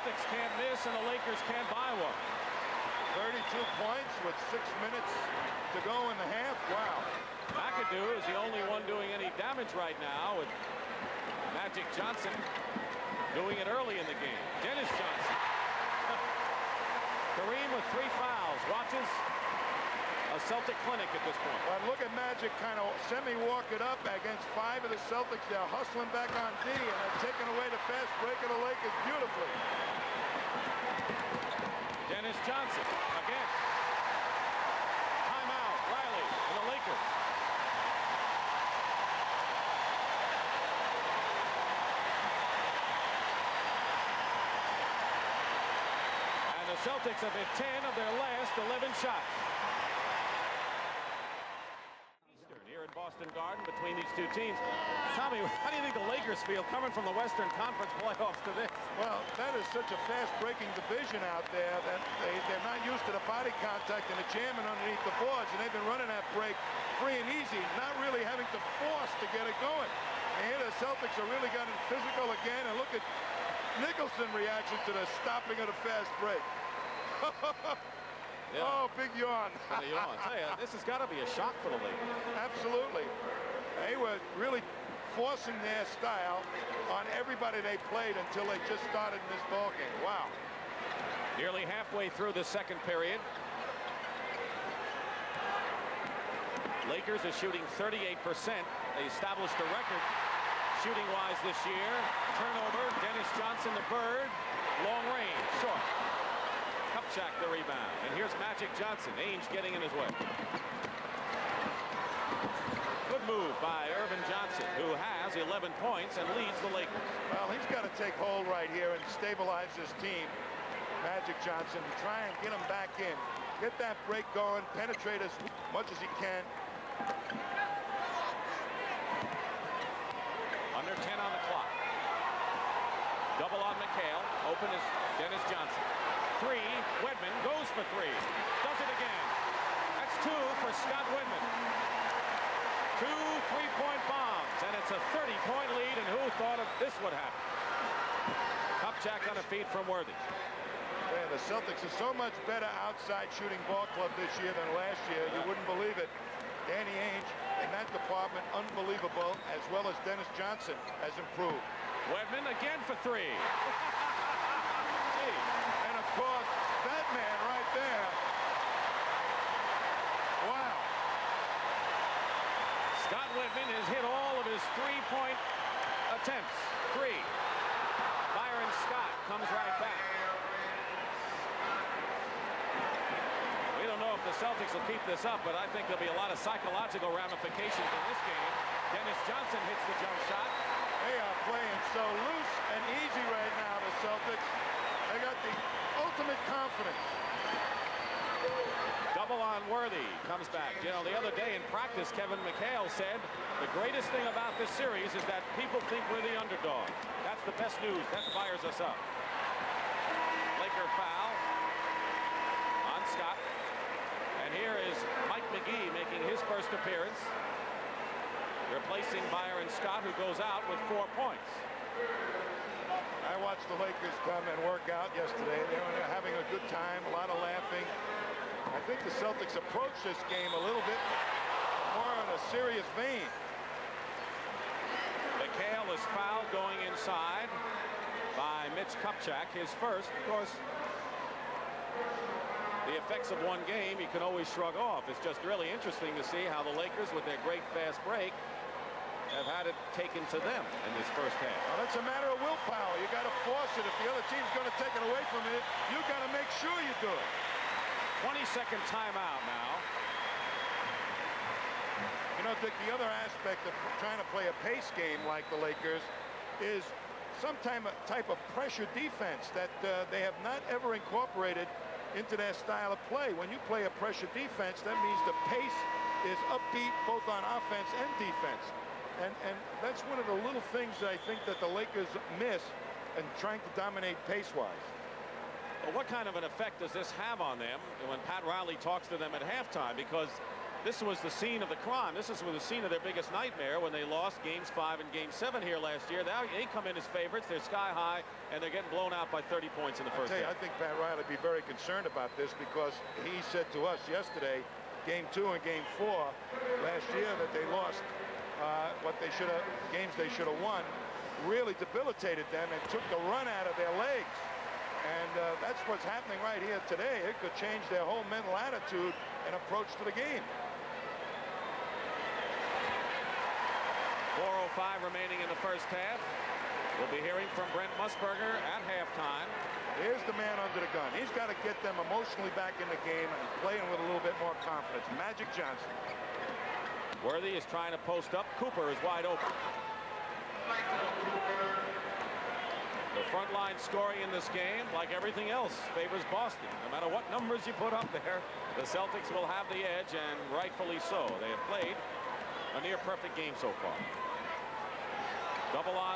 Celtics can't miss, and the Lakers can't buy one. 32 points with 6 minutes to go in the half. Wow. McAdoo is the only one doing any damage right now, with Magic Johnson doing it early in the game. Dennis Johnson. Kareem with 3 fouls. Watches a Celtic clinic at this point. Well, look at Magic kind of semi-walk it up against 5 of the Celtics. They're hustling back on D, and they're taking away the fast break of the Lakers beautifully. Dennis Johnson again. Timeout. Riley and the Lakers. And the Celtics have hit 10 of their last 11 shots. Here in Boston Garden between these two teams. Tommy, how do you think the Lakers feel coming from the Western Conference playoffs to this? Well, that is such a fast-breaking division out there that they're not used to the body contact and the jamming underneath the boards, and they've been running that break free and easy, not really having to force to get it going. And here the Celtics have really gotten physical again, and look at Nicholson's reaction to the stopping of the fast break. Yeah. Oh, big yawn. I tell you, this has got to be a shock for the Lakers. Absolutely. They were really forcing their style on everybody they played until they just started in this ballgame. Wow. Nearly halfway through the second period. Lakers are shooting 38%. They established a record shooting-wise this year. Turnover, Dennis Johnson, the Bird. Long range, short. Kupchak the rebound. And here's Magic Johnson. Ainge getting in his way. Good move by Irvin Johnson, who has 11 points and leads the Lakers. Well, he's got to take hold right here and stabilize his team. Magic Johnson, try and get him back in. Get that break going, penetrate as much as he can. Under 10 on the clock. Double on McHale. Open is Dennis Johnson. 3. Wedman goes for 3. Does it again. That's 2 for Scott Wedman. 2 3-point bombs, and it's a 30-point lead, and who thought of this would happen? Kupchak on a feed from Worthy. Yeah, the Celtics are so much better outside shooting ball club this year than last year. You wouldn't believe it. Danny Ainge in that department, unbelievable, as well as Dennis Johnson has improved. Wedman again for 3. And of course, that man right there. Wow. Scott Wedman has hit all of his 3-point attempts. 3. Byron Scott comes right back. We don't know if the Celtics will keep this up, but I think there'll be a lot of psychological ramifications in this game. Dennis Johnson hits the jump shot. They are playing so loose and easy right now, the Celtics. They got the ultimate confidence. Double on Worthy comes back. You know, the other day in practice, Kevin McHale said the greatest thing about this series is that people think we're the underdog. That's the best news. That fires us up. Laker foul on Scott. And here is Mike McGee making his first appearance, replacing Byron Scott, who goes out with 4 points. I watched the Lakers come and work out yesterday. They were having a good time, a lot of laughing. I think the Celtics approached this game a little bit more in a serious vein. McHale is fouled going inside by Mitch Kupchak, his first. Of course, the effects of one game you can always shrug off. It's just really interesting to see how the Lakers, with their great fast break, have had it taken to them in this first half. Well, that's a matter of willpower. You got to force it. If the other team's going to take it away from you, you got to make sure you do it. 20-second timeout now. You know, Dick, the other aspect of trying to play a pace game like the Lakers is some type of pressure defense that they have not ever incorporated into their style of play. When you play a pressure defense, that means the pace is upbeat both on offense and defense. And that's one of the little things that I think that the Lakers miss in trying to dominate pace-wise. Well, what kind of an effect does this have on them when Pat Riley talks to them at halftime? Because This was the scene of the crime. This was the scene of their biggest nightmare when they lost games 5 and game 7 here last year. Now they come in as favorites. They're sky high, and they're getting blown out by 30 points in the first half. I think Pat Riley would be very concerned about this because he said to us yesterday, game 2 and game 4 last year, that they lost games they should have won, really debilitated them and took the run out of their legs. And that's what's happening right here today. It could change their whole mental attitude and approach to the game. 4:05 remaining in the first half. We'll be hearing from Brent Musburger at halftime. Here's the man under the gun. He's got to get them emotionally back in the game and playing with a little bit more confidence. Magic Johnson. Worthy is trying to post up. Cooper is wide open. The front line scoring in this game, like everything else, favors Boston. No matter what numbers you put up there, the Celtics will have the edge, and rightfully so. They have played a near perfect game so far. Double on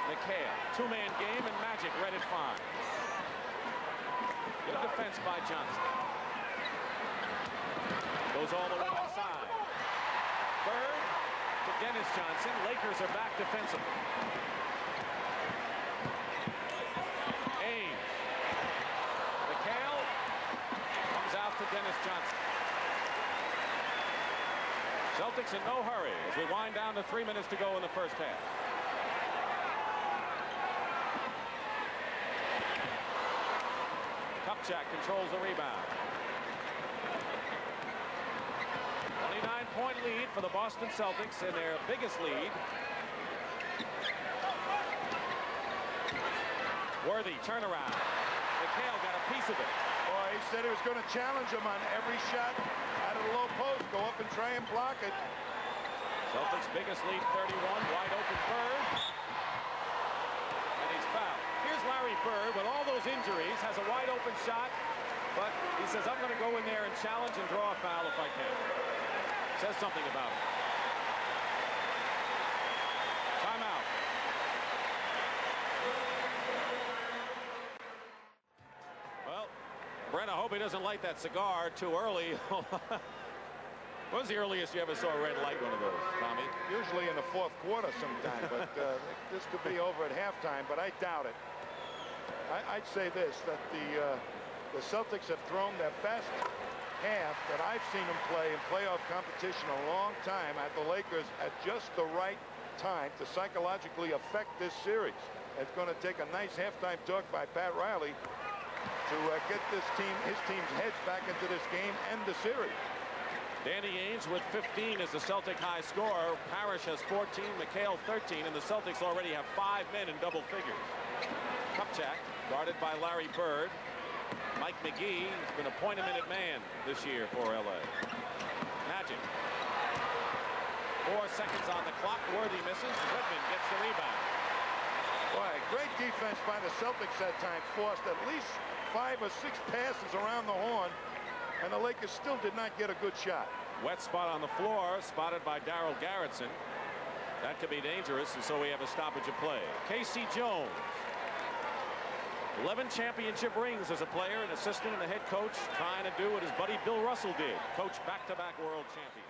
McHale. Two-man game, and Magic read it fine. Good defense by Johnson. Goes all the way outside. Bird to Dennis Johnson. Lakers are back defensively. Ainge. McHale comes out to Dennis Johnson. Celtics in no hurry as we wind down to 3 minutes to go in the first half. Kupchak controls the rebound. 29-point lead for the Boston Celtics in their biggest lead. Worthy turnaround. McHale got a piece of it. Boy, he said he was going to challenge him on every shot out of the low post. Go up and try and block it. Celtics biggest lead 31. Wide open Bird. And he's fouled. Here's Larry Bird with all those injuries. Has a wide open shot. But he says, I'm going to go in there and challenge and draw a foul if I can. Says something about it. Timeout. Well, Brent, I hope he doesn't light that cigar too early. What was the earliest you ever saw a red light one of those, Tommy? Usually in the fourth quarter sometime, but this could be over at halftime, but I doubt it. I'd say this, that the Celtics have thrown their best half that I've seen them play in playoff competition a long time at the Lakers at just the right time to psychologically affect this series. It's going to take a nice halftime talk by Pat Riley to get his team's heads back into this game and the series. Danny Ainge with 15 as the Celtic high scorer. Parrish has 14, McHale 13, and the Celtics already have 5 men in double figures. Kupchak guarded by Larry Bird. Mike McGee has been a point-a-minute man this year for LA. Magic. 4 seconds on the clock. Worthy misses. Wedman gets the rebound. Boy, great defense by the Celtics that time. Forced at least 5 or 6 passes around the horn, and the Lakers still did not get a good shot. Wet spot on the floor, spotted by Darryl Garretson. That could be dangerous, and so we have a stoppage of play. Casey Jones. 11 championship rings as a player, an assistant, and a head coach, trying to do what his buddy Bill Russell did. Coach back-to-back world champion.